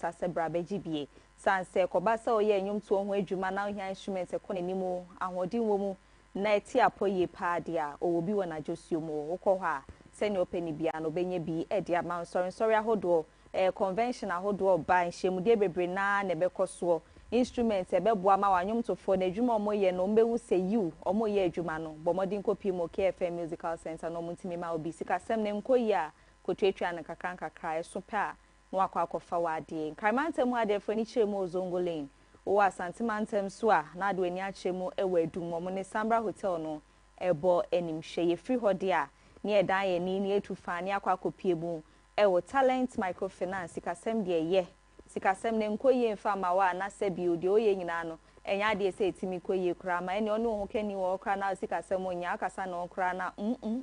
ase brabeji bie sanse kobasa oye enyum to ho adwuma na ohia instrument e kone nimu ahodi womu na eti apoye pa dia owobi wona josuomo wokọ ha sene openi bia no benye bi e dia man sorry ahodo convention ahodo ba nhyemude bebre na bekoso instrument ebeboa ma wanyum tofo na adwuma omoye no mbewu se you omoye adwuma no bomodin kopi mo KFM Musical Center no muntimi ma obi sika sem ne nkoyi a kotwetwa na kakra eso pa no akwakofa wade nkramantem ade fani chemu ozongolen o asantimantem so a na ado ani achemu ewa adum mo ne Sambra Hotel no ebo enimhwe ye free hode a ne edan ye ni etufa ne akwakopie mu ewo talent microfinance sikasem de ye sikasem ne nkoyi mfa ma wa na sebi de oye nyina no enya de se etimi koyi kura ma ene ono ho kani wo kra na sikasem onya akasa na okra na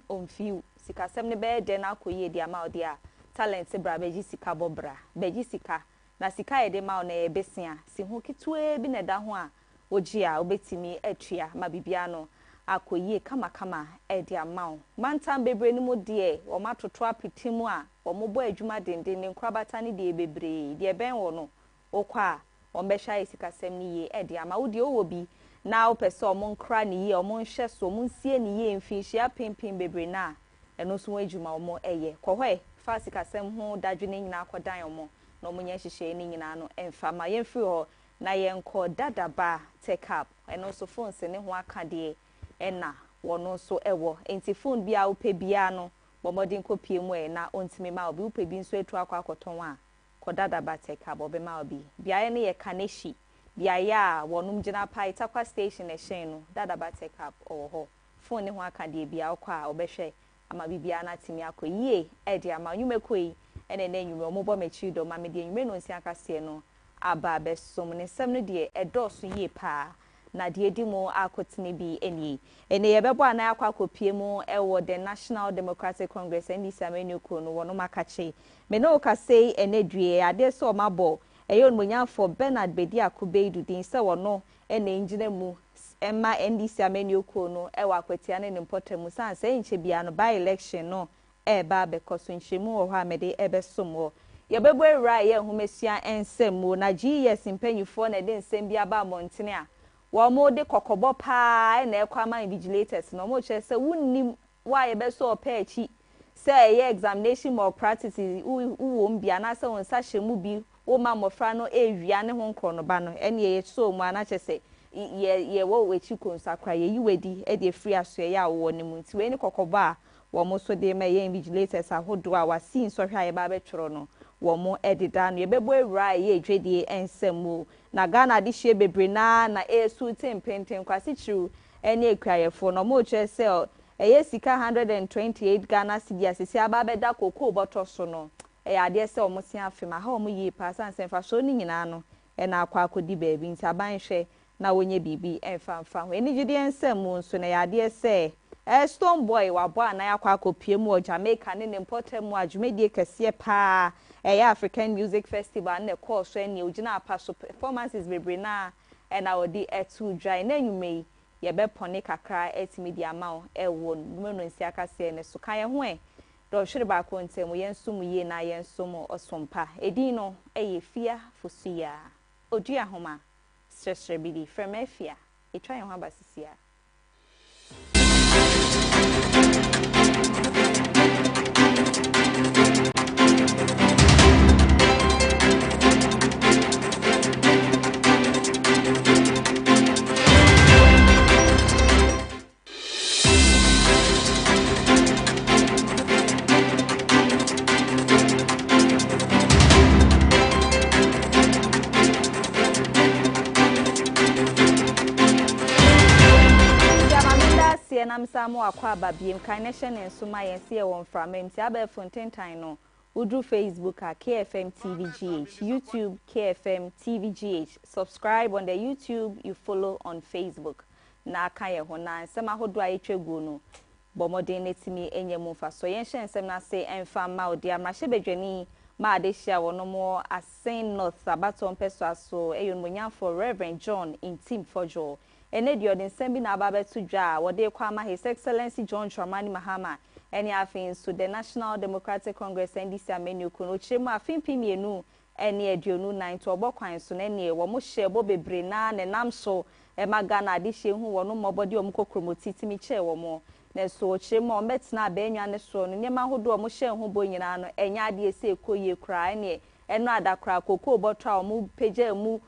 omfiu sikasem ne be de na koyi de ama ode a talent brabeji sika bobra beji sika na sika de ma na ebesia si ho kitwe bi na da ho a oji a obetimi atua ma bibia no akoyi kama de ama mantam bebre ni mu de o matoto apetimu a o mobo adwuma denden ne nkrabata ne de bebre de ben wo no okwa o mbehwa sikasem ni ye de ama wo de owo bi na o pese o mon kra ni ye o mon hye so mon sie ni ye mfinhia pimpim bebre na eno so adwuma o mo eye kohwe fa sikasem ho dadwene nyina akodan o mo na o munye hyehye ni nyina no emfa ma ye mfiri ho na ye nko dadaba take up eno so phone se ne ho aka de ena wono so ewo enti phone bia wo pe bia no bomodin kopie mu na ontimi ma obi wo pe bi nso etu akwakoton a kodadaba take up obi ma obi bia ne ye kaneshi bia ya wonum gina pai takwa station e hyen no dadaba take up ho phone ne ho aka de bia okwa obehwe ama bibia na timi akoyie e de ama nwumekoi ene na nwume omobo mechi do ma me de nwume no nsi akase no aba besom ne sem no de edoso yie pa na de edimo akotene bi eni ene yebebo ana akwakopie mu ewo the National Democratic Congress NDC amenuko no wono makache me no ka sei ene due ade so mabo eyo nmunyafo Bernard Bedi Akubeidu din se wono ene ngine mu emma NDC amenuko no ewa akwatia ne importamu san se nche bia no by election no ba bekoso nchemu wo ha mede ebesom wo yebebo ewra ye humesia ensem na GS mpanyufo na de nsem bia ba montene a wo de kokobo pa na ekwama invigilators no mo che se wunnim wa ye be so opechi se ye examination malpractice wo mbia na se won sa hyemu bi wo ma mofra no ewia ne ho nkro ba no ene ye so mu ana che se ye wo wechi konsakra ye yiwedi e de free aso ye a wo ne mu nti we ni kokobo a wo mo so de ma ye invigilators ahodo a wasi nsohwe a ye ba betworo no wo mo edida no ye bebo ewra ye edwedie ensemu na Ghana di hye bebre na esu tempenten kwasi chiru ene ekwayefo no mo che se eye sika 128 Ghana cedi asisi aba beda koko boto so no ade se omosi afema ha omo yi pa sanse fa so ni nyina no na akwa akodi baabi nti abanhwe na wonye bibi emfa ho eni gidi ensemu nso na ade se Stone Boy wabo ana akwa akopie mu o Jamaica ne importem adwumedie kese pa African Music Festival na course ene ogina apaso performances bebre na na odi etu dry na nwumei ye be pone kakra etimi di amawo ewo no nsi akase ne so kan ye ho do hwere ba ko ntem ye nsum ye na ye nsum osompa edin no Afia Fosuah Oduahoma Sresrebidi from Afia etwa ye ho abasisia nam samu akwa babiem connection ensuma yense e won from mti aba Fontaine no udu Facebook at KFM TVGH, YouTube KFM TVGH. Subscribe on the YouTube, you follow on Facebook. Na aka ye ho na nsem ahodo a yetwegu no bomodin netimi enye mu fa so yen hye nsem na se emfa ma odi amrahye bedwani ma ade hia wono mo Asen North Abaton peso aso eyon monyafo Reverend John Intim Fojo ene dio den sembi na aba betu dwa wode kwama His Excellency John Dramani Mahama ene afin so the National Democratic Congress NDC amenuko no chiremu afin pimienu ene aduonu nan to obokwan so na ne wo mo hye bo bebre na ne nam so e maga na ade hye hu wo no mobodi o mkokromotiti mi che wo mo na so chire mo metna ba enwa ne so no nyema hodo o mo hye hu bo nyina no enya ade ese ekoye kra ne eno adakra kokoo botwa o mo peja mu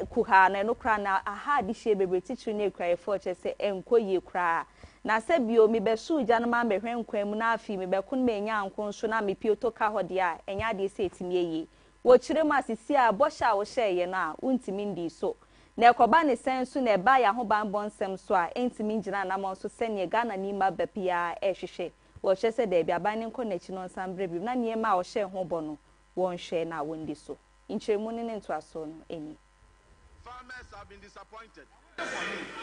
kuha na no kra na aha ade hye bebre titiri ne kra efo che se enkoye kra na se bio mi besu gya no ma behwe nkwan mu na afi mi bekun me nya nkon so na me pio to ka hode a enya ade ese etimi eyi wo chire ma sisi a bosha wo hye ye na untimi ndi so na ekoba ne sensu na eba ya ho ban bonsem so a entimi ngina na mo so sene Ghana ni ma bapia ehwehwe wo hye se da bia ban ne nko na chi no nsambre bi na niema a wo hye ho bo no won hye na wondi so nchiremu ne nto aso no eni. Farmers have been disappointed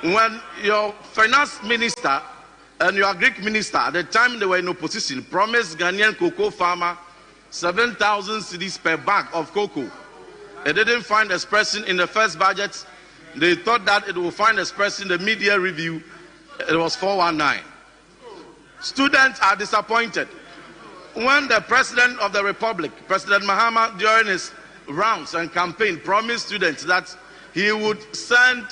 when your finance minister and your Greek minister, at the time they were in opposition, promised Ghanaian cocoa farmer 7,000 cedis per bag of cocoa. It didn't find expression in the first budget. They thought that it would find expression in the media review. It was 419. Students are disappointed. When the President of the Republic, President Mahama, during his rounds and campaign, promised students that he would send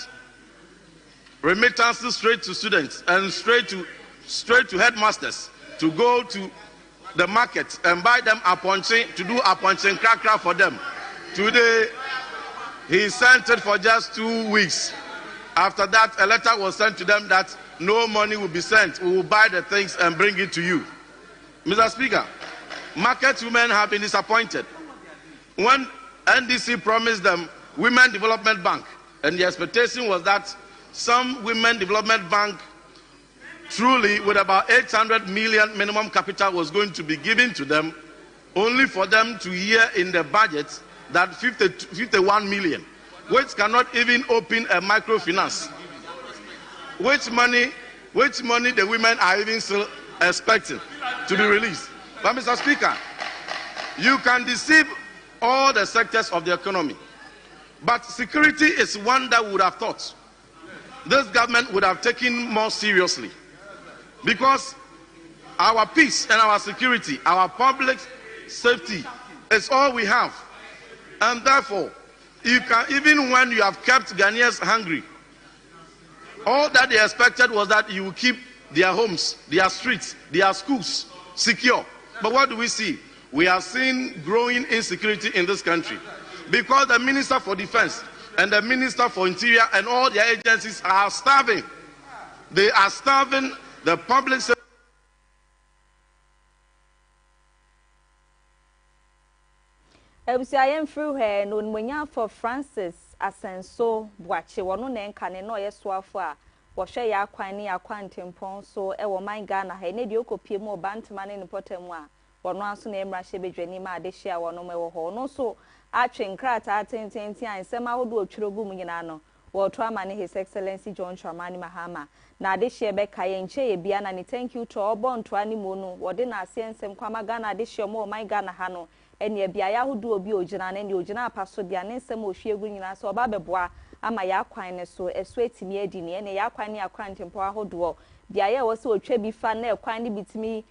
remittances straight to students and straight to headmasters to go to the market and buy them aponche, to do aponche krakra for them. Today, he sent it for just 2 weeks. After that, a letter was sent to them that no money will be sent. We will buy the things and bring it to you. Mr. Speaker, market women have been disappointed. When NDC promised them Women Development Bank, and the expectation was that some Women Development Bank, truly with about 800 million minimum capital, was going to be given to them, only for them to hear in the budget that 51 million, which cannot even open a microfinance. Which money the women are even still expecting to be released. But Mr. Speaker, you can deceive all the sectors of the economy, but security is one that we would have thought this government would have taken more seriously, because our peace and our security, our public safety is all we have. And therefore, you can, even when you have kept Ghanaians hungry, all that they expected was that you will keep their homes, their streets, their schools secure. But what do we see? We are seeing growing insecurity in this country, because the Minister for Defense and the Minister for Interior and all their agencies are starving. They are starving the public sector. Ebusiayen fruhe no nmunya for Francis Asenso Boache wono na enka ne no yesoafo a wo hwe ya akwan ne akwan tempon so e wo man Ghana ha ne de okopie mu obantema ne potamu a wono aso na emra hye bedwani ma ade hye a wono mewo ho no so atwe nkrata atententi ansem ahodo otwirogu mu nyina no wo to amane His Excellency John Dramani Mahama na ade hye be kaye nche ye bia na ne thank you to obonto animu no wode na asiensem kwama Ghana ade hye mo man Ghana ha no ene bia ya hodo obi ogina na ne ogina apaso bia ne nsem ohwiegu nyina so oba beboa ama ya kwan ne so eso etimi adi ne ene ya kwan ne akwan tempo ahodo bia ya wo se otwa bi fa na kwan ne bitimi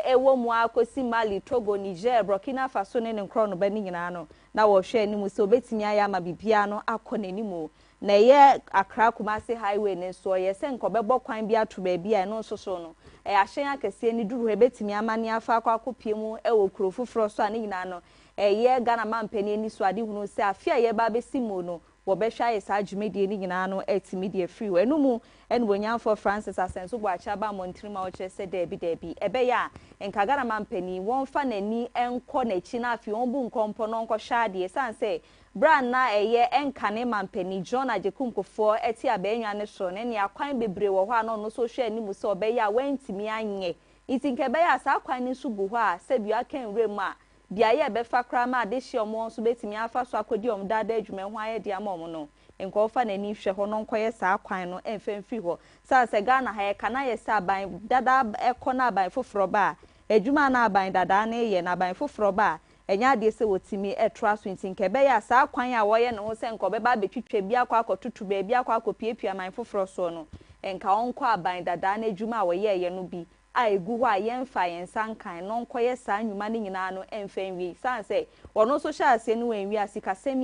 ewo mu akosi Mali, Togo, Niger, Burkina Faso ne nkro no bani nyina no na wo hwe animu so betimi aya ma bibia no akọ n'animu na ye Accra Kumasi highway ne so ye se nkobebo kwan bi ato ba bia no soso no ahyen akese ni duru he betimi amane afa akopie mu wo kuro fufuro so ane nyina no ye Ghana mampani ni so ade hunu se afia ye ba besimo no wo behwa ye sa dwumedie ni nyina no etimi de free we enumu enwonya for Francis Asenso Boache ba montrima o che se da bi ebe ya enka Ghana mampani won fa nani enko na chi na afi won bu nkompo no nko hwa de sanse brand na eye enka ne mampani John Ajekumkofo eti abenwa ne so ne ne akwan bebre wo ho ano no so hwa animu se obe ya wantimi anye itinke be ya sa akwan ni so bu ho a se bia kan rem a bia ye be fa kra ma de hye omo so betimi afa so akodi om dada adwuma ho aye de ama omo no enko fa nani hwe ho no nkoye sa akwan no emfemfi ho sa se Ghana ha ye kana ye sa aban dada ekona aban foforo ba adwuma na aban dada na ye na aban foforo ba enya de se wotimi etra so ntinke be ya sa akwan a wo ye no se enko be ba betwitwa bi akwa akotutu ba bi akwa akopiepia aman foforo so no enka onko aban dada na adwuma wo ye no bi a egu ho a yemfa yensan kan no nkoye saa nwuma ne nyina no emfen wi san say wono so sha ase no enwi asikasem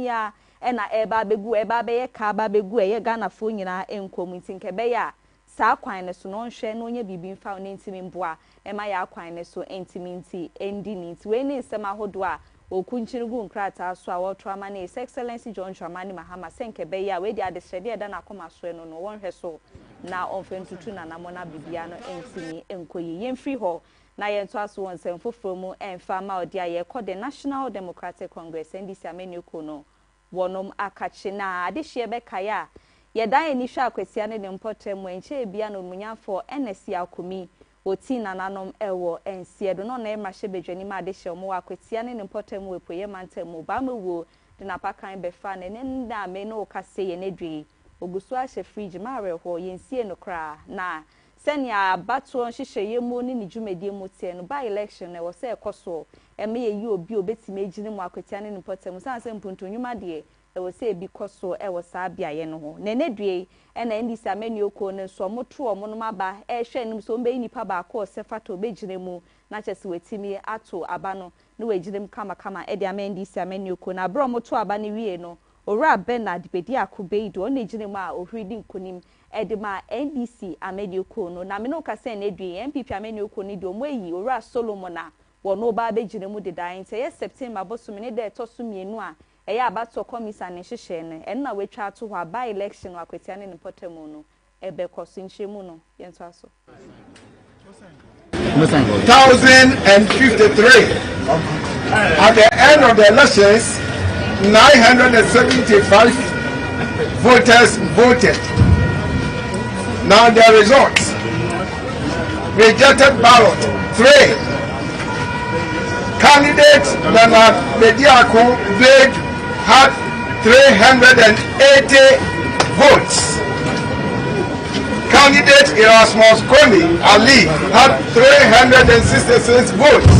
na eba be ka ba begu eye Ghana fo nyina enkom ntinke be ya saa kwan ne so no nhwe no nya bibi mfa no ntimi mboa ema ya kwan ne so ntimi nti endi ni nti we ne nsem ahodo a okunchirigu nkrata so a woto amane His Excellency John Dramani Mahama senke be ya we di adesede eda na akoma so no no wonhwe so na onfentutu na namona bibia no ntimi enkoyi yemfri ho na yento aso wonsem foforo mu emfa ma odi aye called the National Democratic Congress NDC amenyuko no wonom akachi na adehye be kaya yedan eni hwa akwasia ne mpotem enche bia no munyafo NSC akomi oti nananom ewo ensie do no na emahye bedwani ma adehye omo akwasia ne mpotem wepoye mantem ba mewo de na pakan be fa ne nda me no kase ye nedwi ogusu ahye fridge ma reho yensie no kra na senia bato nhyehyeye mu ni djumedie mu tie no by election e wo se ekoso eme ye obi obetime gine mu akwatia ne potem sanse mpuntunwuma de e wo se ebi koso e wo sa bia ye no ho na nedue e na ndisi ameni oko ne so moto omo no maba e hwe nim so mbe nipa ba ko se fato begine mu na chese wetimi ato aba no ne weginem kama e de amendisi ameni oko na bro moto aba ne wie no ora Bernard bedi akubeido na gine mu a ohwidi nkonim edema NDC amedioko no na me no ka se na edue MPP amedioko ni de omoyi ora Solomon a wono ba begire mu de dan te September boso me ne de toso mienu a eya abato komisa ne hyehye ne enna wetwa ato ho by election akwatia ne potemu no ebe koso nchemu no yento aso 1053 at the end of the elections 975 voters voted. Now the results: rejected ballot 3. Candidate Bernard Bediako Vade had 380 votes. Candidate Erasmus Koni Ali had 366 votes.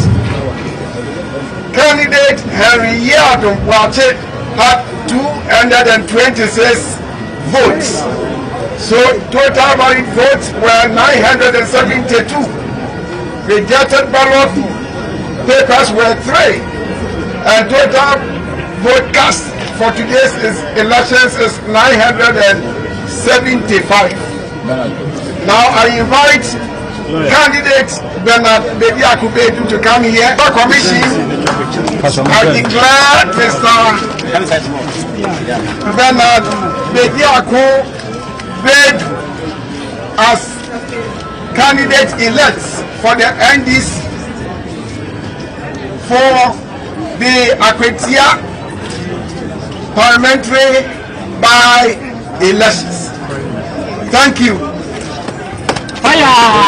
Candidate Henry Yadom Wache had 226 votes. So total valid votes were 972. Rejected ballot papers were 3. And total vote cast for today's elections is 975. Now I invite candidate Bernard Bediako to come here. For commission, I declare Mr. Bernard Bediako as candidate elect for the NDC for the Akwatia parliamentary by-elections. Thank you. Fire!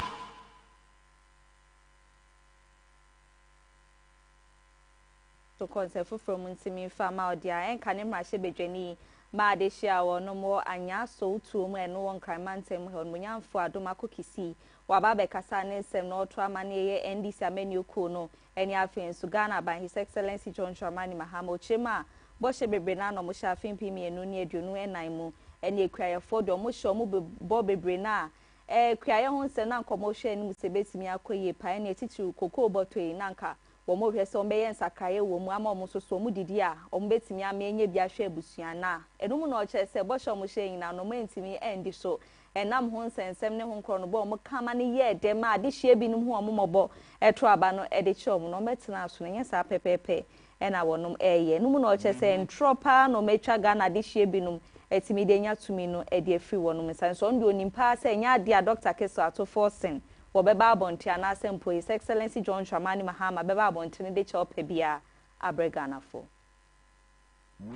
So concept from Ntimi Farmer Odia and Kanim Rashe Bejani ma de shia wo no mo anya so tu mu eno won kramantem ho munyamfo adoma kokisi wa ba be kasa ne nsem no to amane ye NDC amani oko no eni afen so Ghana by His Excellency John Dramani Mahama chema bo she bebre na no mo sha afen pimi enu ne aduonu enan mu eni ekwaye fodo mo sho mo bo bebre na kwaye ho nsem na nkomo hwe eni musebetimi akoye pa eni etitu koko botoi nanka wo mo hwe so mbe nsakaye wo mu ama mo so so mu didi a o mbetimi amenye bia hwe abusua na enum no che se bo sho mo hwe yin na no mentimi endi so enam ho nsensem ne ho nkro no bo mo kama ne ye de ma de hwe binum ho mo bo eto aba no e de che mo no metena so ne sa pepepe ena wonom eye enum no che se ntropa no metwa Ghana de hwe binum etimi de nya tumi no e de afri wonom nsan so ndo nimpa se nya de a Dr. Keso ato forcing Beba Bonti and Asempo, His Excellency John Dramani Mahama, Beba Bonti, de Chopebia, Abregana for.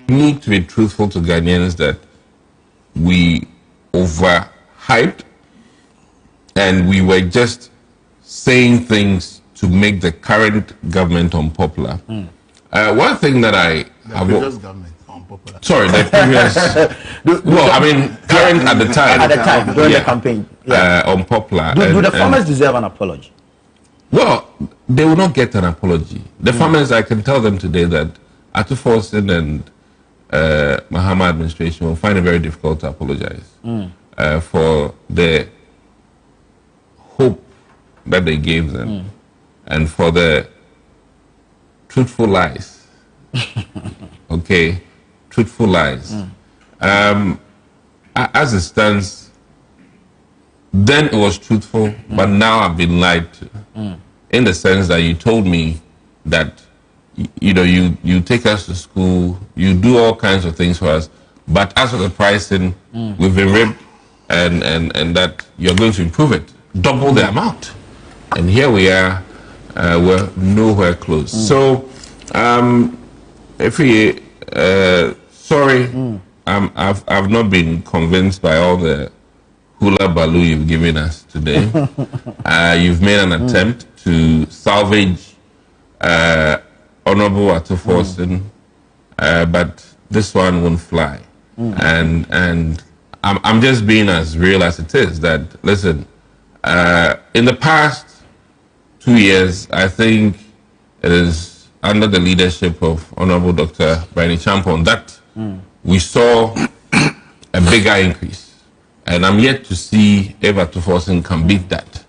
We need to be truthful to Ghanaians that we overhyped and we were just saying things to make the current government unpopular. One thing that I have. Previous government unpopular. Sorry, the previous. Well, I mean, current at the time. At the time, during the campaign. Yeah. Unpopular. Do the farmers deserve an apology? Well, they will not get an apology. The farmers, I can tell them today that Atu Forsen and Mahama administration will find it very difficult to apologize for the hope that they gave them and for the truthful lies. Okay, truthful lies. As it stands, then it was truthful, but now I've been lied to. In the sense that you told me that you take us to school, you do all kinds of things for us, but as for the pricing, we've been ripped, and that you're going to improve it, double the amount. And here we are, we're nowhere close. So, sorry, I've not been convinced by all the hula baloo you've given us today. You've made an attempt to salvage Honorable Oduahoma, but this one won't fly. And I'm just being as real as it is. That listen, in the past 2 years, I think it is under the leadership of Honorable Dr. Brian Champon that we saw a bigger increase. And I'm yet to see if Oduahoma can beat that.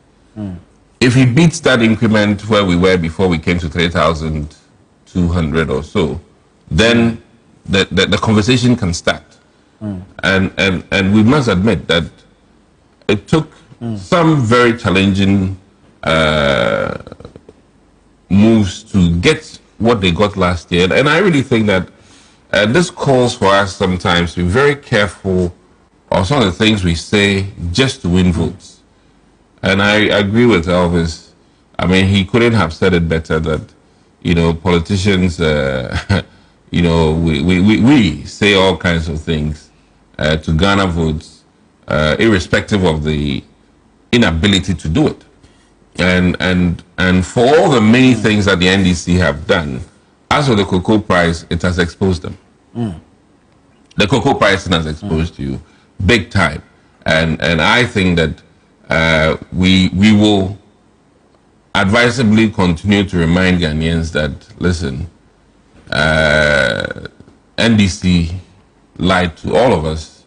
If he beats that increment where we were before we came to 3,200 or so, then the conversation can start. And we must admit that it took some very challenging moves to get what they got last year. And I really think that this calls for us sometimes to be very careful of some of the things we say just to win votes. And I agree with Elvis. I mean, he couldn't have said it better that, politicians, we say all kinds of things to garner votes, irrespective of the inability to do it. And for all the many things that the NDC have done, as for the cocoa price, it has exposed them. The cocoa pricing has exposed you big time. And I think that we will advisably continue to remind Ghanaians that, listen, NDC lied to all of us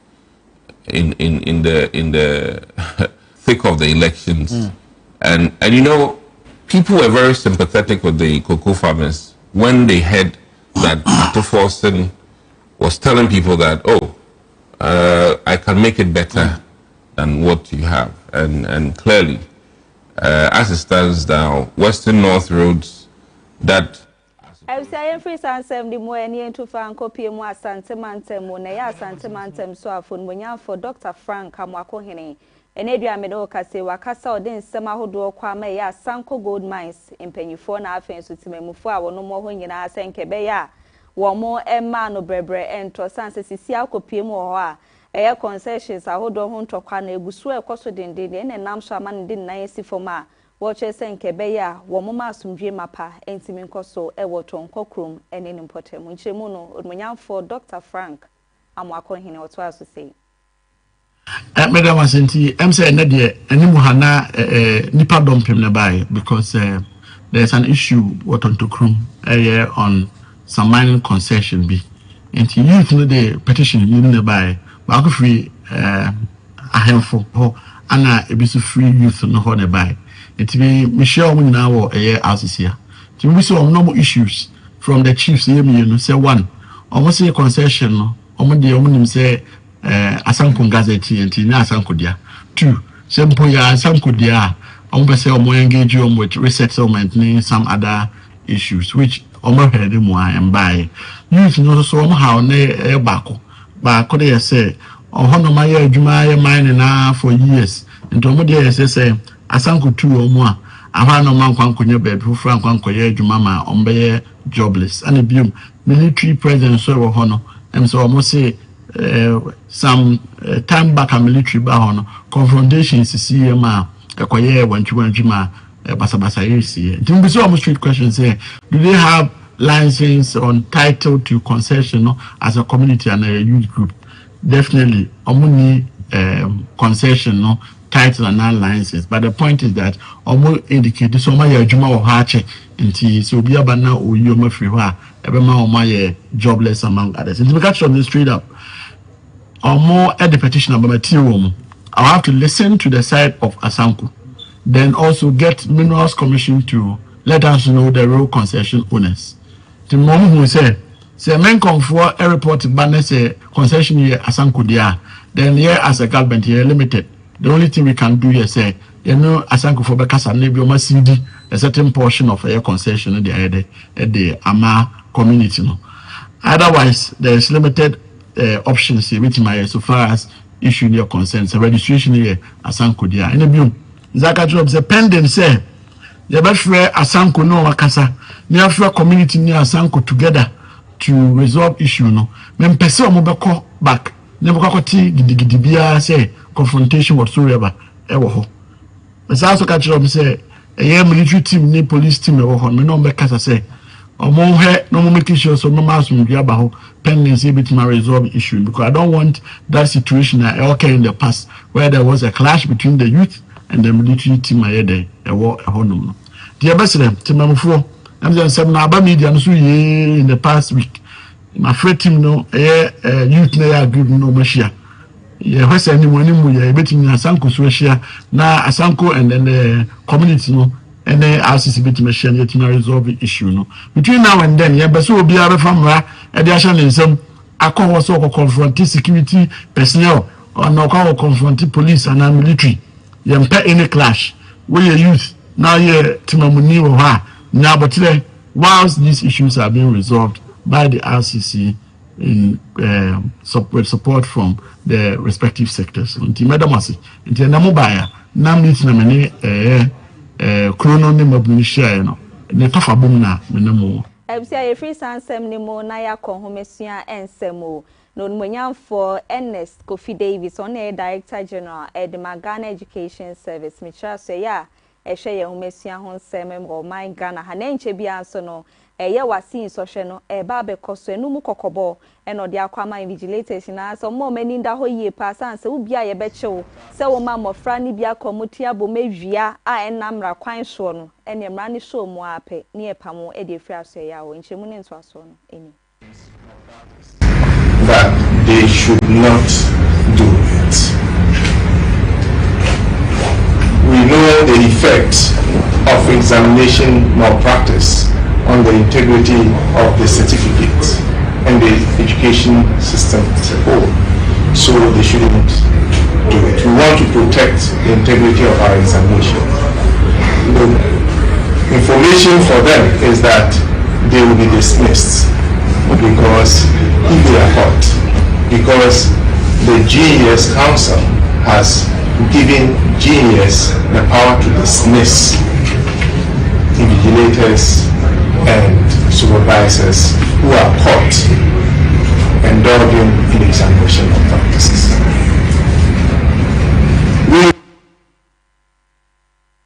in the thick of the elections. And people were very sympathetic with the cocoa farmers when they heard that Oduahoma was telling people that, I can make it better than what you have. And clearly, as it stands now, Western North roads that I say free sansem di mo eni entu Franco PM asante mantem mo na ya asante mantem so afon monya for Dr. Frank Amwako hene enedua me do kase wakasa ode nsem ahodo kwa ma ya Sanko Gold Mines empanyifo na afen so timamufo a wono mo ho nyina asenke be ya wo mo emma no brebre ento sanse sisi akopie mu ho a eye concessions ahodo ho ntokwa na egusu ekoso dendede ne nam so ama ne din nan esi foma Watche senke beya wo moma asumdwe mapa entimi nkoso e woto nkokrom ene ne mpotem nchiremu no odmonyamfo Dr. Frank Amwako hene oto aso sei Madam Asenti say na de animu hana nipa dompem na bai because there's an issue what on tokrom on some mining concession be and youth no the petition you na bai ba ko free ahemfo ho ana ebisu free youth no ho na bai. It be Michelle now a year as is here. We saw normal issues from the chiefs. Say one, almost a concession. Almost say Asanko Gazette and Tina Asankodia. Two, simple ya Asankodia. Almost say engage you with resettlement and some other issues which almost had them and buy. You know somehow ne bako. But could they say, no my Jumaya mining for years. And Tomodia say. Asanko tu omwa ahano man kwankonye baby fu frank kwankoye adwuma ma ombe jobless and biom military presence so ho no so almost say some time back a military ba ho no confrontations see ma ekoye wantwantwuma basabasa yesi do so almost street questions here do they have license on title to concession no, as a community and a youth group? Definitely omuni concession no title and non-license, but the point is that almost indicate this one my juma or hache inti so be abana or you ma free wa ebema my jobless among others. And to catch on this straight up, or more at the petition about material, I have to listen to the side of Asanko. then also get Minerals Commission to let us know the real concession owners. The moment who say men come for a report banner say concession here Asanko then here as a government here limited. The only thing we can do here say Asanko for Bekasa maybe must CD a certain portion of a concession at the Ama community. No. Otherwise, there is limited options here which my so far as issuing your consent. So registration here Asanko dia. In the view, Zaka job say pending say the best Asanko no wakasa. Near community near Asanko together to resolve issue no. Men person mobile back. Never got gidibia say confrontation whatsoever. Ever ho. But also catch up say a military team, ni police team ever ho. Me no make say. Omo he no making sure so no mass will be about pending say bit my resolve issue because I don't want that situation that occurred in the past where there was a clash between the youth and the military team there a war a honor. The ambassador to Mamufo I'm just saying about media in the past week. My friend team no youth na agree no machia. Yeah, what's anyone in between Asanko Swashia na Asanko and then the community no. And then RCC bit machine yet to resolve the issue no. Between now and then, yeah, but so be a family edition in some also confront security personnel or no confront police and military. You pay any clash with your youth now yeah Timamuni or ha now but today whilst these issues are being resolved by the RCC in with support from the respective sectors. Until Madam Masi, until Namubaya, Namit Namene Chrono name of Michelle, no, Netafa Bumna, Menamo. I say a free sansem nemo Naya Conhomesia and Semo. No Munyan for Ernest Kofi Davis on a Director General at the Magana Education Service. Michelle say, yeah, a share Homesia Hon Semem or my Ghana, Hanenche Biansono. Eye wasi insoshe no eba be koso enu mu kokobo eno de akwama invigilators na so mo mani nda ho yie pa san se ubia ye be chewo se wo ma mofra ni bia komuti abo mewia a enamra kwan so no ene mra ni so mu ape ni epamo e de fira so ya wo nchemu ni nso aso no eni that they should not do it. We know the effect of examination malpractice on the integrity of the certificate and the education system as a whole. So they shouldn't do it. We want to protect the integrity of our examination. The information for them is that they will be dismissed because if they are caught, because the GES Council has given GES the power to dismiss invigilators and supervisors who are caught indulging in examination malpractices.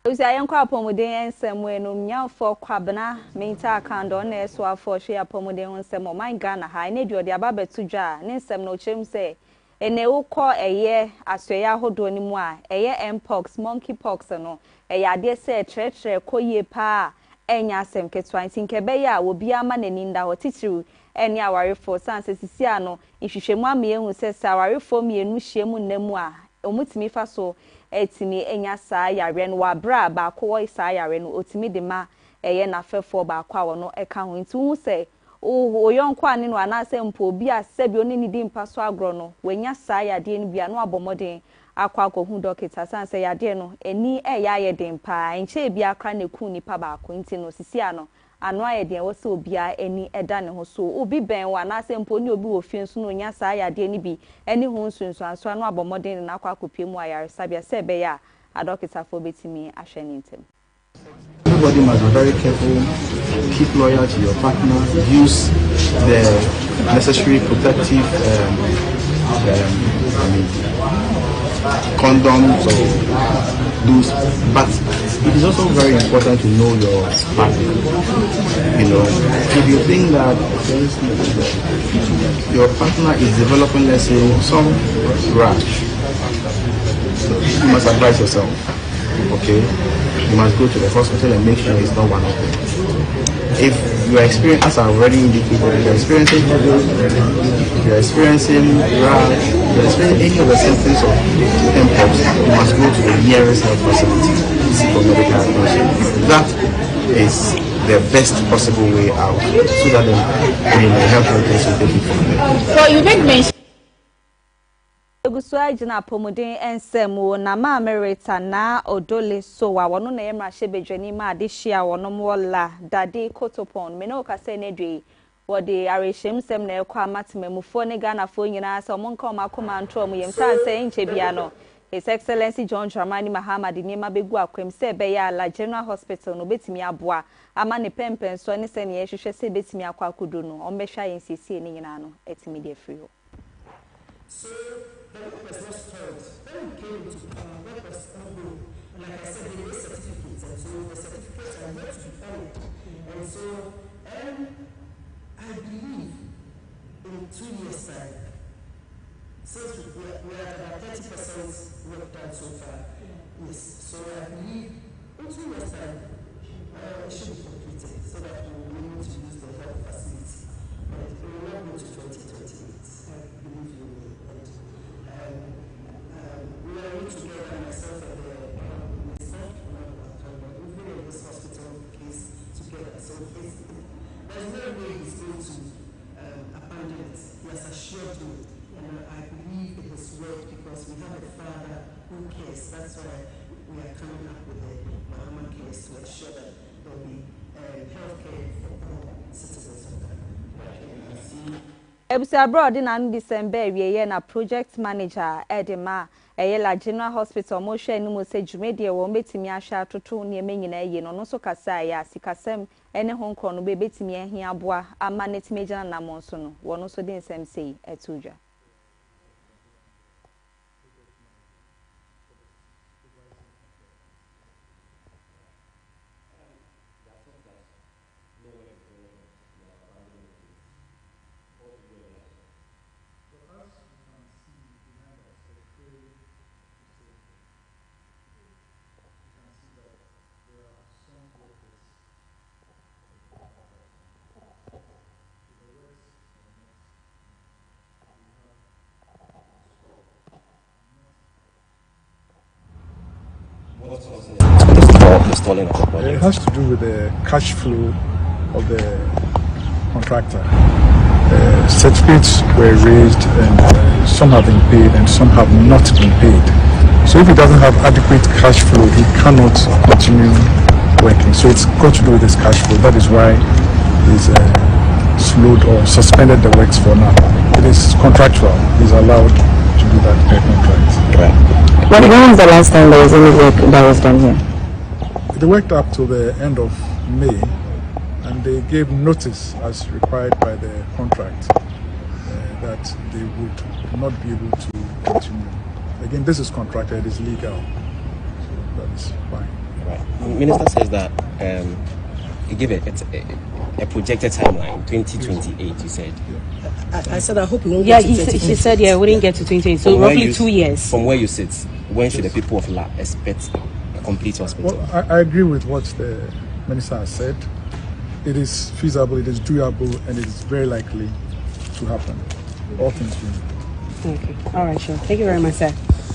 Uzayanko apomuden ensem no nyamfo kwabena menta akando na eso afo hwe apomuden ensem o man Ghana ha ne dio de ababetu dwa ne nsem no chem se ene ukọ eye asoya hodo ni mu a eye mpox monkeypox no eye ade se tretre koye pa enya asem ketwa ntinkebe ya obi ama nani nda ho titiru eni awarefo sanse sisi ano ihwehwemu amehu se sawarefo mienu hyiemu namu a omutimi fa so etimi enya saa yare no wabra ba ko saa yare no otimi de ma eye na fefo ba kwa wono eka ho nti hu se o yonko ane no anase mpo obi a sebi oni ni di mpa so agro no wenya saa yade no bia no abomoden akwa akohu dokita sanse yade no eni eya yeden pa enche bia akra na ku nipa ba ko nti no sisi ano ano ayeden wo se obi a eni eda ne ho so obi ben wa na se mpo ni obi wo fie nso no nya saa yade ni bi eni ho nsunsu anso ano abomoden na akwa akopie mu ayare sabia se be ya adokita fo betimi ahwe ni ntem. Everybody must be very careful, keep loyal to your partner, use the necessary protective condoms or those, but it is also very important to know your partner. You know, if you think that your partner is developing, let's say, some rash, you must advise yourself, okay? You must go to the hospital and make sure it's not one of them. If you are experiencing, as I already indicated, you are experiencing headache, you are experiencing rash, you are experiencing any of the symptoms of mpox, you must go to the nearest health facility to seek for medical attention. That is the best possible way out, so that the health workers will take it from there. So you did mention Fosuah Oduahoma pomodin ensemo na ma merita na odole so wa wono na yemra shebedwani ma ade hia wono mola dade kotopon me no kase na dwe wode areshem sem na ekwa amatemamufo ne Ghana fo nyina asa omonka omakoma ntro mu yemsan se enche bia no His Excellency John Dramani Mahama de nema begu akwem se be ya la General Hospital no betimi aboa ama ne pempen so ne se ne yehwehwe se betimi akwa kodo no ombehwa yensiesie ne nyina no etimi de free ho. So the work was not strong. When we came into power, work was ongoing. And like I said, they need certificates, and so the certificates are yet to be followed. And so I believe in 2 years' time, since we are at about 30% work done so far, yes. So I believe in 2 years' time, it should be completed so that we will be able to use the health facility. But we will not go to 2028. I believe you will. We are all together, myself and we've been in this hospital case together. So there's no way he's going to abandon it. He has assured me, and I believe in his word because we have a father who cares. That's why we are coming up with the Mahama case to ensure that there will be health care for all citizens of Ghana. Ebusi abroad na December wieye na project manager Edema la General Hospital mo hwe ni mo se dwumedie wo betimi ahwa atoto ne emenyina ye no no so kasa ya sikasem ene honko no be betimi ahia aboa ama netimi gina na mo so no wo no so de nsem sei etudwa. It has to do with the cash flow of the contractor. Certificates were raised and some have been paid and some have not been paid. So if he doesn't have adequate cash flow, he cannot continue working. So it's got to do with his cash flow. That is why he's slowed or suspended the works for now. It is contractual. He's allowed to do that per contract. Right. When was the last time there was any work that was done here? They worked up to the end of May, and they gave notice as required by the contract that they would not be able to continue. Again, this is contracted, it's legal, so that is fine. Right. The minister says that he gave a projected timeline, 2028, you said. Yeah. I said I hope we won't get to 2028. She said, yeah, we didn't get to 2028, so roughly 2 years. From where you sit, when should the people of La expect a complete hospital? Well, I agree with what the minister has said. It is feasible, it is doable, and it is very likely to happen. All things being. Okay, all right, sure. Thank you very much, sir.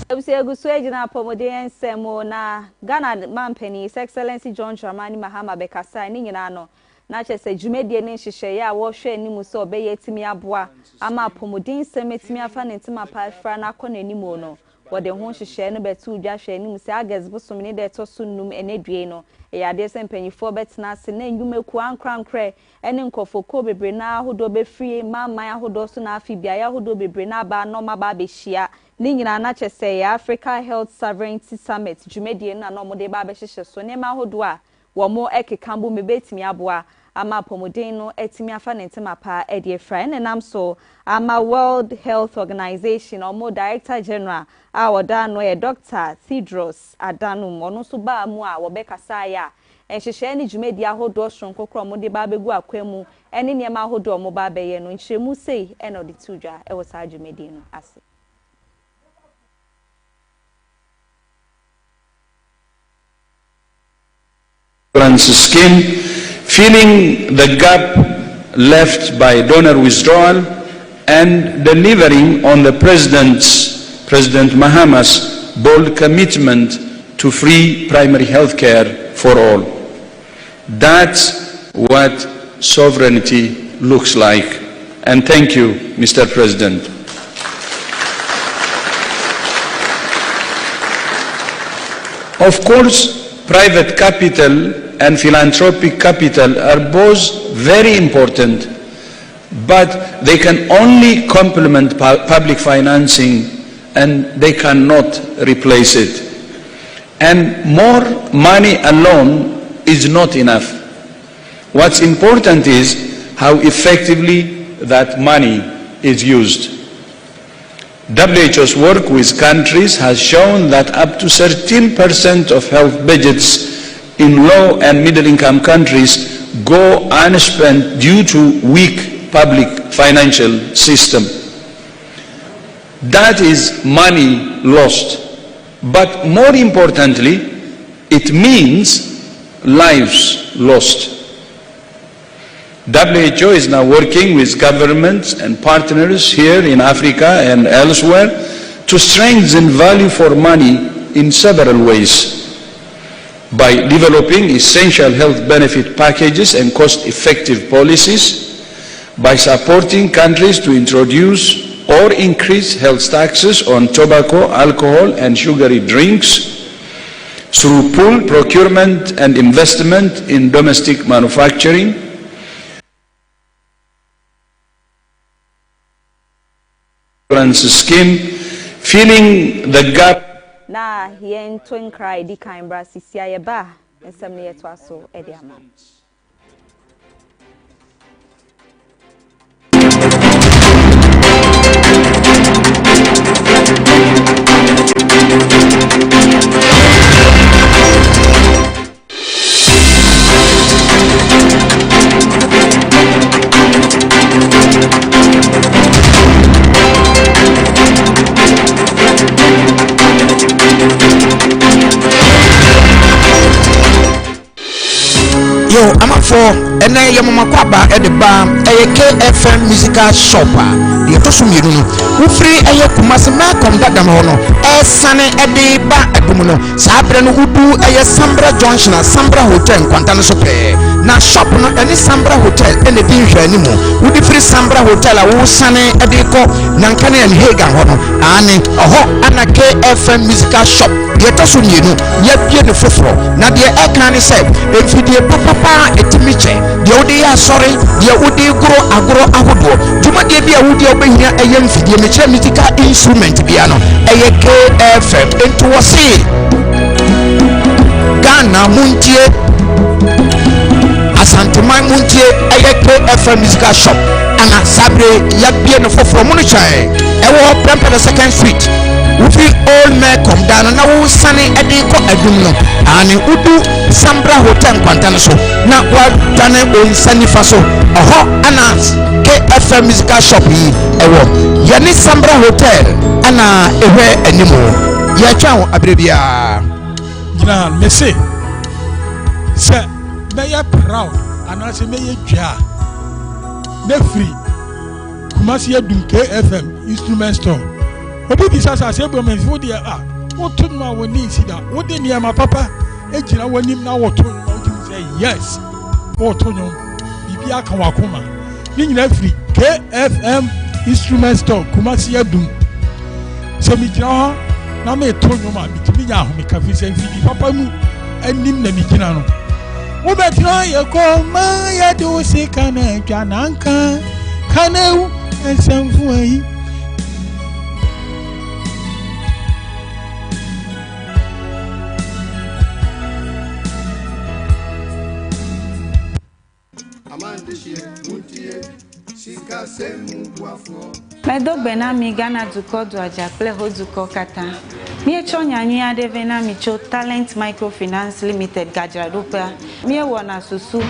Ebusi Oduahoma pomodin ensemo na Ghana mampeni His Excellency John Dramani Mahama bekasa ni nyina no na chese dwumedie ne nhihye ya wo hwe animu so obeye timi aboa ama pomodin semetimi afa ne ntima pa fra na akọ na animu no wode ho nhihye no betu dwa hwe animu se agas bosom ne de to so num enedue no eyade sempanyifo betena se na enwumeku ankrankre ene nkofoko bebre na ahodo be free mama ahodo so na afibia ya ahodo bebre na ba no maba be hia ni nyina na chese ya Africa Health Sovereignty Summit dwumedie na no mode ba be hyehyɛ so ne ma ahodo a wo mo ekekambo mebetimi aboa ama pomodin no etimi afa ne ntima pa e de fra ne nam so ama World Health Organization omo Director General a woda no e Dr. Theodros Adhanom ono so ba mu a wo be kasa ya enhyehyɛ ne dwumedi ahodo hronkokro mo de ba begu akwemu ene ne ma ahodo mo ba be ye no nhyeremu sei e no de tudwa e wo sa dwumedi no ase. Skin, filling the gap left by donor withdrawal, and delivering on the President Mahama's bold commitment to free primary health care for all. That's what sovereignty looks like. And thank you, Mr. President. Of course, private capital and philanthropic capital are both very important, but they can only complement public financing and they cannot replace it. And more money alone is not enough. What's important is how effectively that money is used. WHO's work with countries has shown that up to 13% of health budgets in low and middle income countries go unspent due to weak public financial system. That is money lost. But more importantly, it means lives lost. WHO is now working with governments and partners here in Africa and elsewhere to strengthen value for money in several ways. By developing essential health benefit packages and cost-effective policies, by supporting countries to introduce or increase health taxes on tobacco, alcohol, and sugary drinks, through pool procurement and investment in domestic manufacturing, scheme, filling the gap. Na yen twin cry di Canberra sisia ye ba nsem ne yeto aso e de ama. Yo, I'm up for and I am Makwaba at the bar, a KFM musical shopper. The Tosum Yuno, who free a Kumasima come that Damono, a Sunny at the bar at Bumuno, Sabran who do a Sambra Junction, a Sambra Hotel, Quantana Sope. Now shop no any Sambra Hotel and the Dinja anymore. Would the free Sambra Hotel, a who Sunny at the Co, Nankani and Hagan, Annie, a ho, and a KFM musical shop. The Tosum Yuno, yet beautiful. Now the Ekani said, if you dear Papa, etimiche de odi ya sorry de odi agro ahodo tuma de bia wodi obehia eyem fidie meche musical instrument bia no eye KFM ento wose Ghana muntie Asantuma muntie eye KFM musical shop ana sabre ya bia no foforo mu no chae ewo Prempeh second street Ufi all men come down na wo sane edi ko adum no ani udu Sambra Hotel Quantana so na wa dane on sani faso oho ana KFM musical shop yi ewo yani Sambra Hotel ana ewe animo ya twa abrebia gina mese se be ya proud ana se me ye dwa na free Kumasi adum KFM instrument store obi bisa sa se bro me fo de woto no woni sida wo de niam papa ejira wonim na woto no wo say yes woto no bibi aka wakoma ni nyina free KFM instrument store Kumasi adum so mi jira ho na me to no ma bitimi nya ho me ka fi say fi papa mu anim na mi jina no wo betro ye ko ma ya do se kana twa nanka kana ensamfu ayi Medo benami Ghana duko do ajakle hoduko kata. Mie chonya nyi devena micho Talent Microfinance Limited Gajradopa. Mie wona susu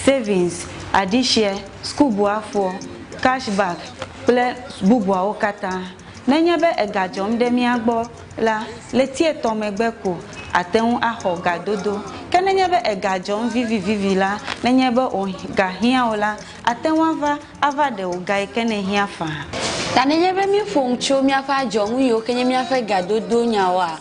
savings, adishare, school buafo, cashback, ple bubwa okata. Nenyebe egajom de mi agbo la letie tomegbeko ateun aho gadodo Kenanyebe egajon vivi la, nanyebe o gahia ola, atenwava ava de ugai kenehia fa. Tananyebe mi fongcho mi afa jongu yo kenye mi afa gado do nyawa.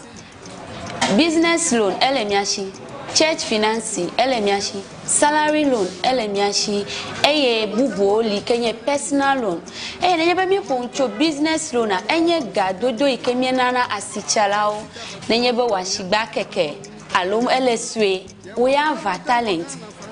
Business loan elemiashi, church financing elemiashi, salary loan elemiashi, eye bubo li kenye personal loan. Nanyebe mi fongcho business loan enye gado do ikemie nana asichalao, nanyebe washigba keke. Alum LSW, we have a talent.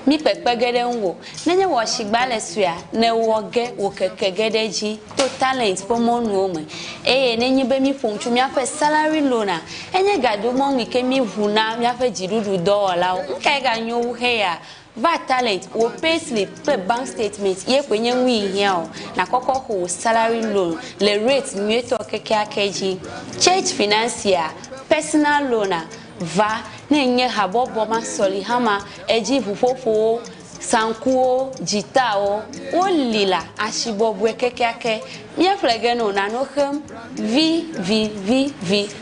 Mi pepegede nwo. Nenye washigba lesua, ne woge wokekegedeji to talent pomo nuome. Nenye be mi fonchu mi afe salary loan. Enye gado mo wike mi vuna mi afe jirudu $. Nkega nyo heya. Va talent wo pay slip pe bank statement ye kwenye wi here na koko ho salary loan le rate nweto keke akeji. Church financier, personal loan va nenye habobo masoli hama eji vufofo sankuo jitao olila ashibobwe kekeake mie flegeno na nohem v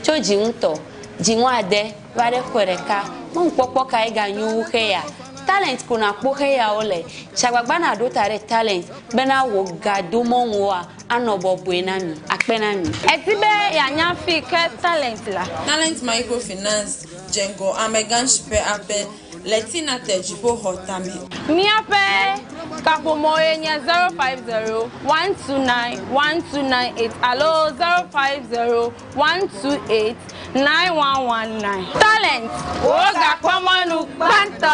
choji nto jinwade vare kwereka mpopo kai ganyu heya talent kuna kpohe ya ole chagbagba na do tare talent bena wo gado monwa anobobo enami akpenami etibe ya nyafi ke talent la talent microfinance jengo amegan shipe ape letina tejibo hotame miape kapomo enya 050-129-1298 alo 050-128-9119 talent oga kwamanu banto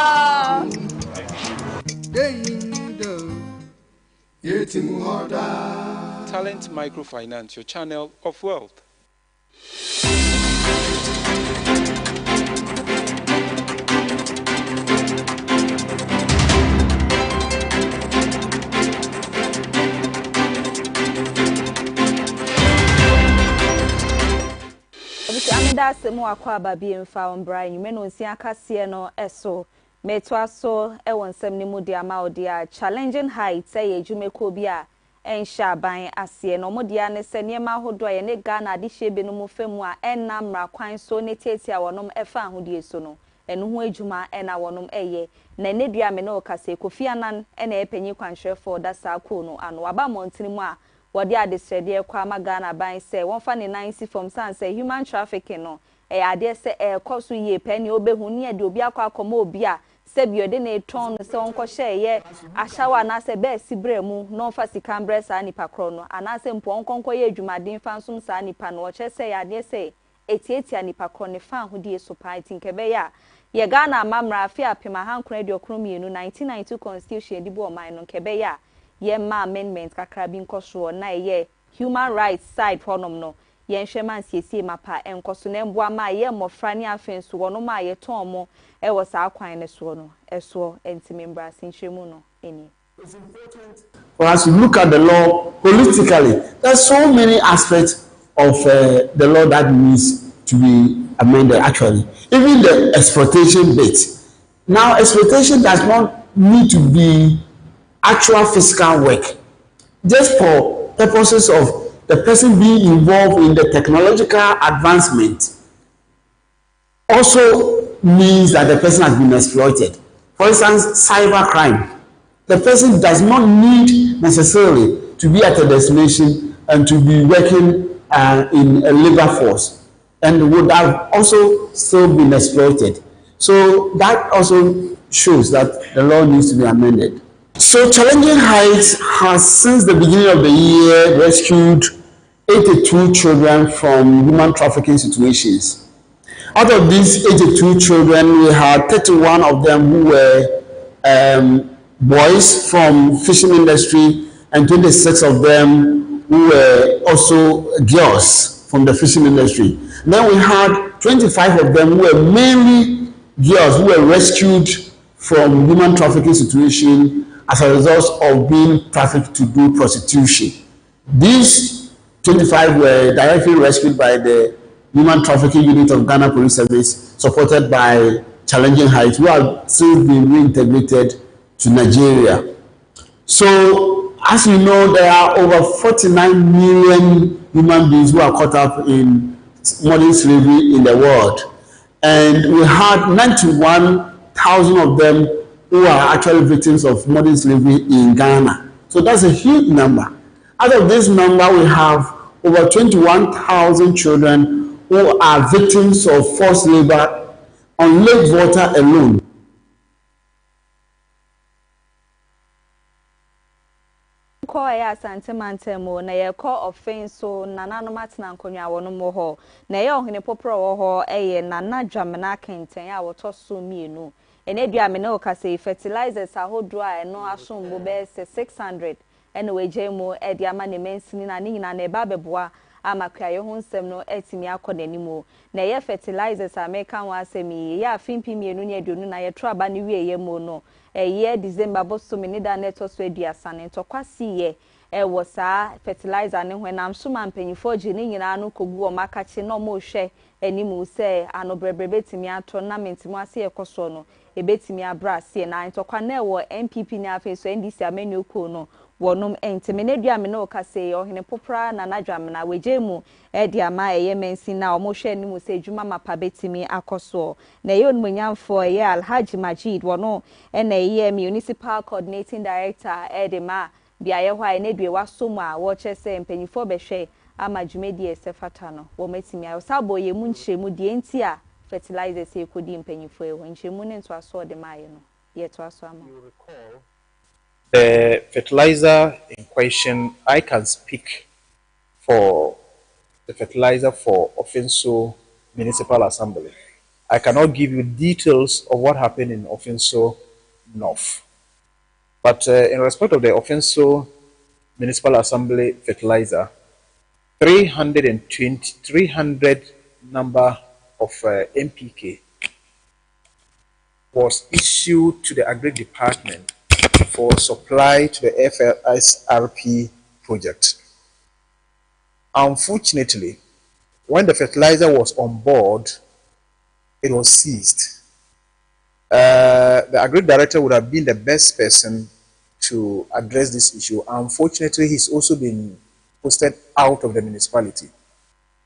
Talent Microfinance, your channel of wealth. Amida semu akwa babi mfa ombra nyume no nsia akase no eso meto aso e wonsem ni mu dia ma odia challenging heights e ejumeko bi a ensha ban ase no modia ne se niema hodo ye ne Ghana de hye be no mu famu a enamra kwan so ne tietia wonom efa ahodie so no eno ho ejuma ena wonom eye na ne dua me no kase Kofi Anan ena epanyi kwanhwefo da sa ko no ano aba montini mu a wodi adesrede kwa magana ban se wonfa ne nansi from sanse human trafficking no ade se koso ye pani obehu ne de obi akwa akoma obi a se biode ne ton se wonko hye ye ahyawa na se be sibre mu no fa sikambre sa nipa kro no ana se mpo wonkonko ye adwumaden fa nsum sa nipa no che se ade se etietia nipa kro ne fa ahodie so pa tinkebe ya ye Ghana mamra Afia pema hankron de okromienu 1992 constitution di bo man no kebe ya ye ma amendment kakra bi nkoso na ye human rights side honom no ye nhweman siesie mapa enkoso na mboa ma ye mofra ne afenso wono ma ye tomo e wo sa akwan ne so no eso entimembra sinhwemu no eni. For us to look at the law holistically, there's so many aspects of the law that needs to be amended actually. Even the exploitation bit. Now exploitation does not need to be actual physical work, just for purposes of the person being involved in the technological advancement also means that the person has been exploited. For instance, cyber crime. The person does not need necessarily to be at a destination and to be working in a labor force, and would have also still been exploited. So that also shows that the law needs to be amended. So Challenging Heights has, since the beginning of the year, rescued 82 children from human trafficking situations. Out of these 82 children, we had 31 of them who were boys from fishing industry, and 26 of them who were also girls from the fishing industry. Then we had 25 of them who were mainly girls who were rescued from human trafficking situation as a result of being trafficked to do prostitution. These 25 were directly rescued by the Human Trafficking Unit of Ghana Police Service, supported by Challenging Heights, who have since been reintegrated to Nigeria. So, as you know, there are over 49 million human beings who are caught up in modern slavery in the world. And we had 91 thousand of them who are actually victims of modern slavery in Ghana. So that's a huge number. Out of this number, we have over 21,000 children who are victims of forced labor on Lake Volta alone. Koya asante mantemo na ye call offense so nananom atena nkonwa wono mo ho na ye ohene popro wo ho eye nana dwamena kenten a woto so mienu ene duame na okase fertilizers ahodo a eno asombo be 600 ene weje mu e dia ma ne mensini na nyina na eba beboa amakwa ye ho nsem no etimi akonanimo na ye fertilizers ameka wa asemi ye afimpi mienu ne aduonu na ye troaba ne wieye mu no eye December bosomi ni da neto so aduasa ne tokwasi ye wo saa fertilizer ne hwenam so mampanyifo gi ne nyina no kogu o makachi no mo hwe animu se ano brebre betimi ato na mentimu ase ekoso no ebetimi abra ase na ntokwa na wo MPP ni afi so NDC amenu ko no wonom entime ne duame na okase ohene popra na nadwam na wejemu edi ama eye mensi na o mo hwe animu se adwuma mapa betimi akoso na ye onmunyamfo ye Alhaji Majid wono na ye municipal coordinating director edema biaye hwa ne due wasomu a wo chese mpanyifo behwe ama dwumedi esefata no wo metimi ayo sabo ye mu nchemu die enti a fertilizers e kodi mpanyifo e ho nchemu ne nto aso de maye no ye to aso ama. The fertilizer in question, I can speak for the fertilizer for Offenso Municipal Assembly. I cannot give you details of what happened in Offenso North. But in respect of the Offenso Municipal Assembly fertilizer, 300 number of MPK was issued to the Agri Department for supply to the FSRP project. Unfortunately, when the fertilizer was on board, it was seized. The Agri Director would have been the best person to address this issue. Unfortunately, he's also been posted out of the municipality.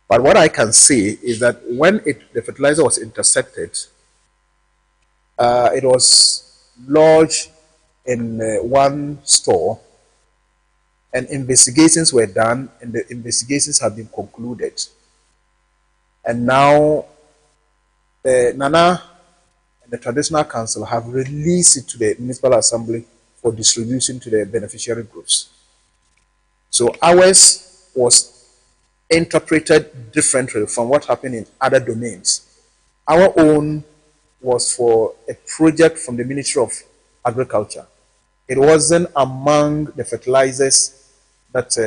But what I can say is that when the fertilizer was intercepted, it was lodged in one store, and investigations were done, and the investigations have been concluded. And now, Nana and the Traditional Council have released it to the Municipal Assembly for distribution to the beneficiary groups. So ours was interpreted differently from what happened in other domains. Our own was for a project from the Ministry of Agriculture. It wasn't among the fertilizers that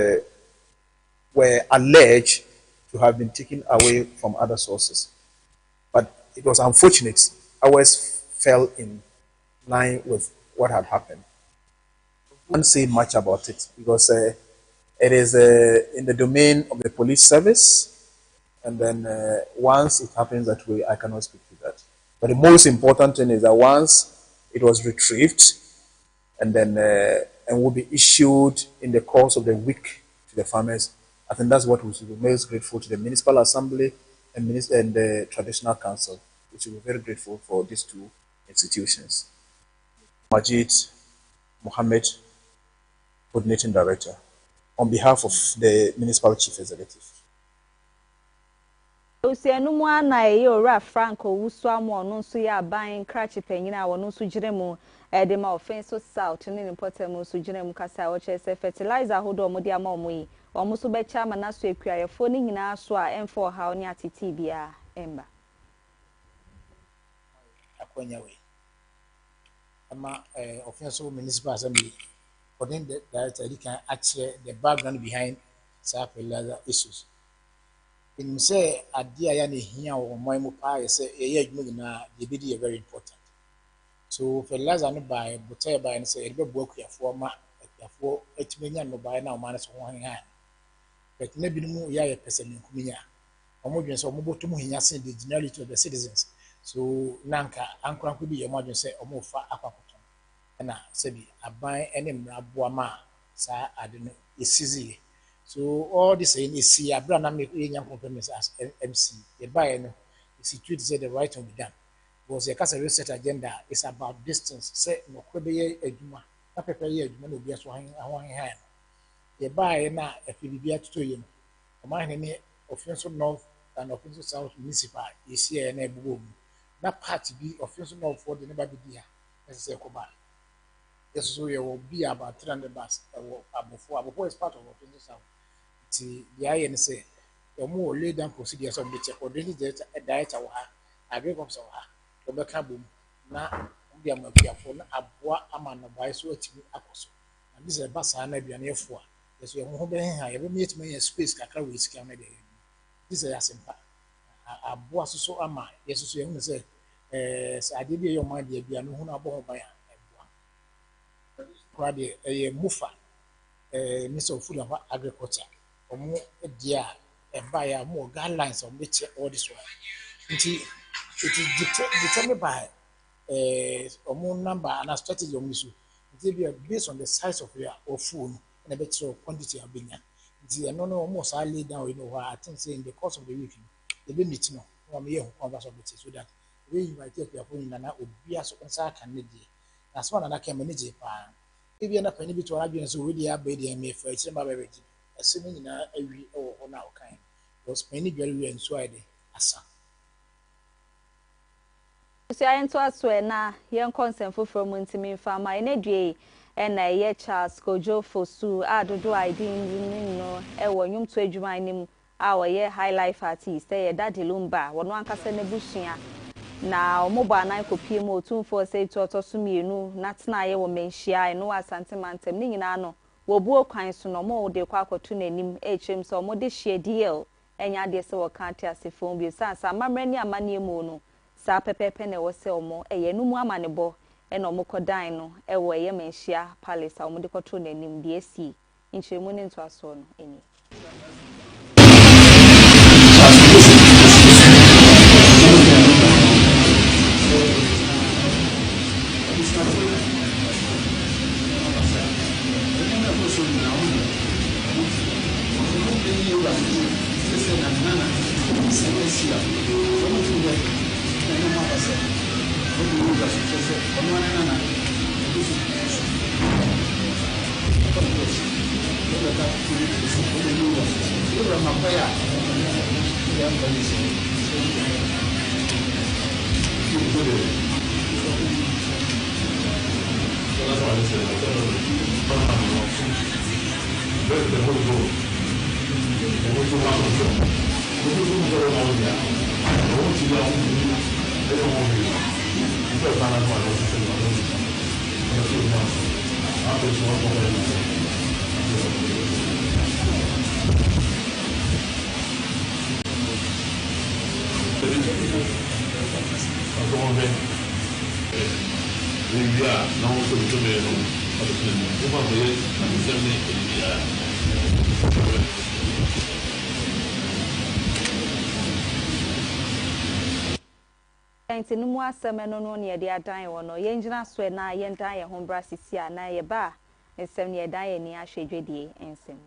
were alleged to have been taken away from other sources. But it was unfortunate. Ours fell in line with what had happened. I can't say much about it because it is in the domain of the police service, and then once it happens that way, I cannot speak to that. But the most important thing is that once it was retrieved, and then and will be issued in the course of the week to the farmers, I think that's what we should be most grateful to the Municipal Assembly and the Traditional Council. We should be very grateful for these two institutions. Majid Mohammed, Coordinating Director, on behalf of the Municipal Chief Executive. Osianumu ana ora Franco Fosuah no so ya ban krachi penyina wono so giremu de ma Offenso South ne importemu so giremu kasa wo chese fertilizer hodo mo dia ma omoyi omo so be cha ma na so ekuayefo ni nyina so a emfo ha oni atiti bia emba akonya we ama Offenso Municipal Assembly according the director he can actually the background behind fertilizer issues. In say idea ya ne hia wo moy mu pa ye say ye adwuma nyina de be dey very important. So fertilizer no buy butter buy no say e be bo akuafo ma akuafo etimenya no buy na o ma no so ho han. But na bi no ya ye pese me nkuminya. Omo dwen say omo botum hinya sen the generality of the citizens. So nanka ankoranko bi ye mo dwen say omo fa akwakoto. Na say bi aban ene mra boa ma sa ade no esizi. So all this is see Abraham make young compliments as MC. The buyer no situate say the right will be done. because the Casa research agenda is about distance. Say no kwebe edwuma na pepe ye edwuma na obi aso han han. Ye buy na efibibia tuto ye no. Oman ne offensive north and offensive south municipal is here na ebugo mu. Na part bi offensive north for the never be there. Say koba. Yes, so you will be about 300 bus above is part of offensive south. The IN say the more lay down procedures of the check or this is a diet or agree comes of her. The Becabum now be a mobile phone, a bois among a buy so it's apostle. And this is a bus I may be an F4. Yes, we are moving. I ever meet me a space cacao with Canada. This is a simple. A bois so am I. Yes, so you say, I did your mind, be a no one by a mufa, Mr. Full of Agriculture. Or more dear and buy more guidelines on which all this one. It is determined by a more number and a strategy of issue. It will be based on the size of your food and a better quantity of being. It is no almost I lay down, I think say in the course of the week, the limit no, 1 year converse of it so that we invite your phone and I will be as concerned can need. That's one and I can manage it. If you're not penny to argue, so really are baby and me for it's in my baby. Assuming in every or now kind was many very and so I did. Asa. So I enter us where now young consent for from Wintimin Farmer in a day and a year Charles Kojo Fosuah Oduahoma no Ewonyum to Edwuma our year high life artist say daddy Lumba one kasa ne bushia na mobile na kopie mo 247 to sumienu natna ye wo menhia no asante mantem ni nyina no wo buo kwan so no mo de kwa akoto nanim ehem so mo de hie deal enya de se wo kan te asefo bi sansa mamre ni amane mu no sa pepepe na wo se omo eye no mu amane bo e no mo kodan no e wo ye menhia palace a mo de koto nanim de esi nchemu ne nto aso no eni no mu asem no ne de adan wo no ye ngina so na ye ndan ye hombra sisia na ye ba ensem ne dan ye ni ahwedwedie ensem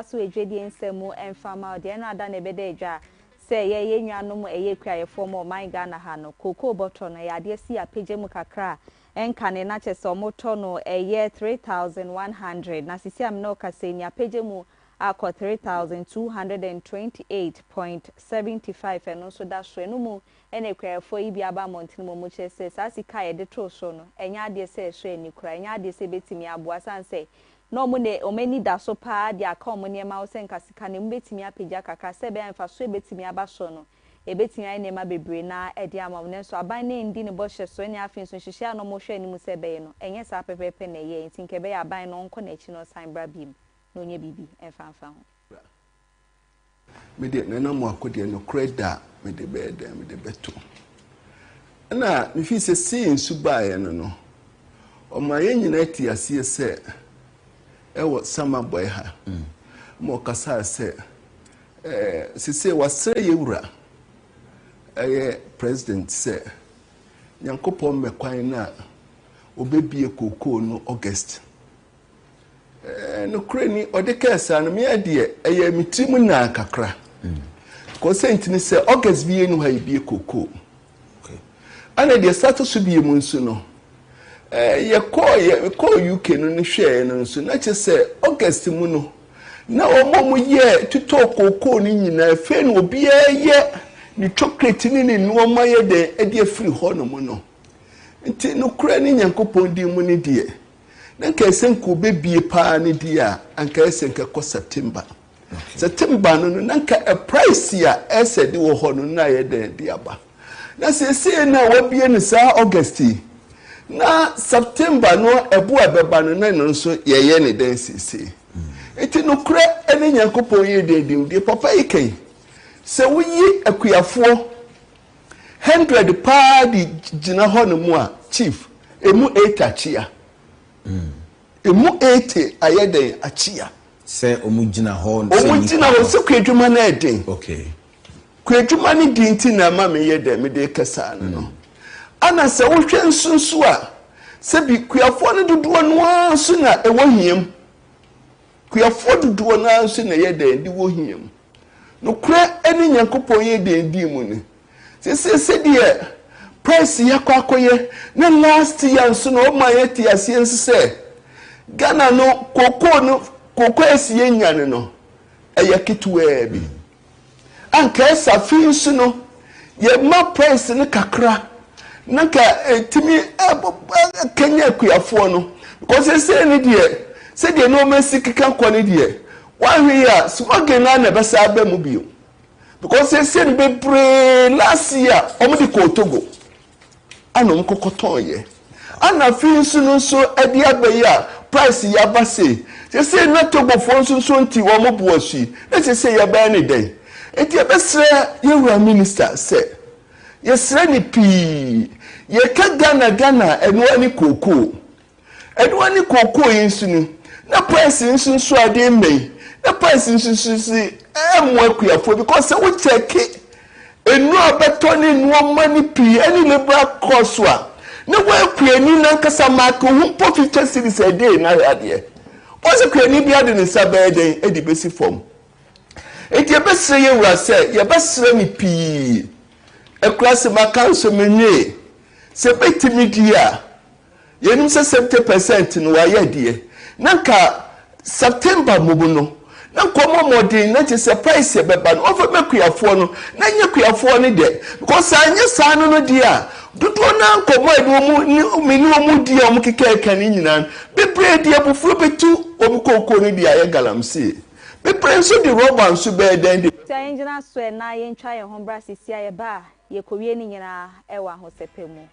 so edwedie nsemu enfama de na ada na bede edwa say ye nwanom eye kwaye form o man Ghana ha no koko bottle no ya de si apege mu kakra enka ne na chese omoto no eye 3100 na sisi am no kase ni apege mu akọ 3228.75 eno so da so enu mu ene kwaye fo ibi aba mountain mo mu chese sasika ye de tro so no enya ade se so eni kura enya ade se betimi aboa sanse no mune omeni da so pa dia ka omune ma wo senka sika ne mbetimi apagya kaka se be anfa so ebetimi abaso no ebetimi ai ne ma bebre na edi ama ne so aban ne ndi ne bo hye so ne afin so hyehyia no mo hwe ni mu se be no enye sa pepepe na ye ntinke be aban no nko na chi no san bra bim no nye bibi enfa ho me de na mo akode no kreda me de be de me de beto na me fi se sin su bae no no o ma ye nyina ti ase se ewo sama boy ha mo kasa se sise wasere yewura president se nyankopon mekwan na obebie kokoo no August no kreni odekesa no me ade eye mitimu na kakra consent ni se August bie no ha bie kokoo ana de status bie mu nso no ye call UK no ni hwe no nso na che se August mu no na omo ye tuto kokoo ni nyina fe no obi ye ni chocolate ni nuoma ye de ade afiri ho no mu no nti no kura ni nyankopon di mu ni die na nka esenko bebie pa ni die a anka esenka ko September no na nka a price ya esedi wo ho no na ye de di aba na sese na wabie ni sa August na September no ebu abeba no na nso ye ne den sese enti no kura eni nyankopon ye de di papa ikai se wuyi akuyafo 100 pa di jina ho no mu a chief emu 8 achia emu 8 ayeden achia se omu jina ho se kwadwuma na eden okay kwadwuma ni dinti na ma me yede me de kasa no ana se wo hwe nsunsu a se bi kuyafo no dodo no anso na ewo hiem kuyafo dodo no anso na yede di wo hiem no kura eni nyankopon yede di mu ni se die price yakwakoye na last year nso no ma yeti asiense se Ghana no koko esiye nyane no eye kitwe bi anka safi nso no ye ma price ne kakra na ka timi Kenya kuyafo no because se ne die no masiki kan ne die wan hwe ya smogin na be sa ba mu bio because se ne be pre last year omudi ko Togo anom kokoton ye ana fi nso so ade abayi a price ya base se na Togo fo nso nti wo mo boasu se ya ba ne den enti e besre yewura minister se ye sre ni pi ye ka Ghana eno ani koko yinsu ni na price nso so ade mei na price nso si mo akuyafo because we check enu abeto ni nuoma ni pi any liberal cost wa na we kuani na nkasa mark hu profit series a day na ade o se kuani bia de ne sabe den edi besi form eti e besre ye wura se ye besre mi pi e class maka so menye se betimi dia ye nim se 70% no wa ye de na ka September mubu no na komo modin na se price beba no ofa mekuyafo no na nye kuyafo ne de because anye sa no dia dudu na komo edu mu mini omu dia omu kekeka ni nyina bebre dia bufuro betu omu kokko ne dia ye galamse bebre so di roba nso be den de ta engineer so na ye ntwa ye hombra sisia ye ba ye kowie ni nyina ewa ho sepemu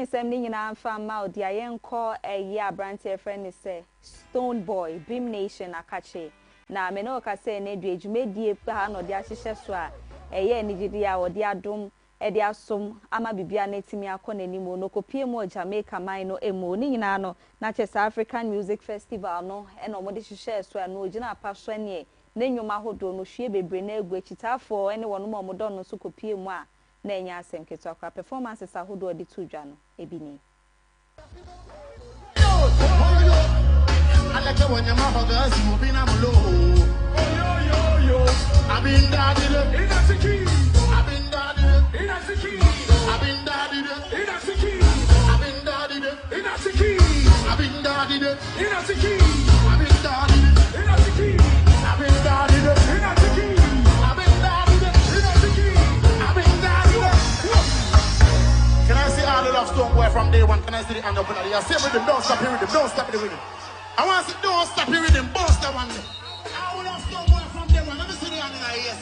nsem ni nyina amfa ma odi ayenko eye abrante friend say Stone Boy Beam Nation akache na me no ka say na edu ejumedie pa na odi ahihye so a eye nigidi a odi adom edi asom ama bibia na etimi akọ nanimo no kopie mu Jamaica man no emo ni nyina no na che African Music Festival no e no mo de hihye so a no ogina apa so ne nnwoma hodo no hwie bebre na egu ekitafo ene wono mo do no so kopie mu a na enya asem keto akwa performances ahodo odi tudwa no ebini From day one, can I see the hand up in the air? Say with them, don't stop here with them, don't stop the rhythm. I want to say, don't stop here with them, bounce that one. I will have someone from them one. Let me see the hand in the air.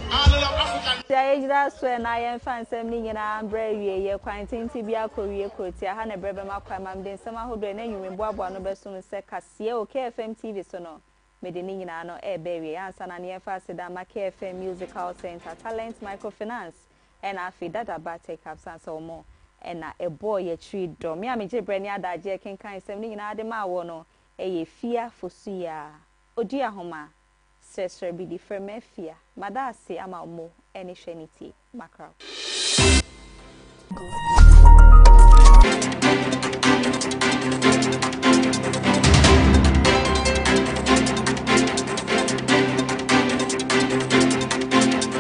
All of African. Jayra swear na yen fan sem ni nyina ambre wie ye kwantinti bia kowie krotia ha na brebe makwa mam den sama hodo na nwumbo abo no besum se kase o KFM TV so no mede ni nyina no e be wie ansa na ne fa sida ma KFM Musical Center Talent Microfinance and Afia dada ba take up sansa omo na a boy ye tree do me amje brani adaje kenkan sem ni nyina de ma wo no ye Afia Fosuah Oduahoma Sresrebidi from Afia madase ama omo eni hweniti macro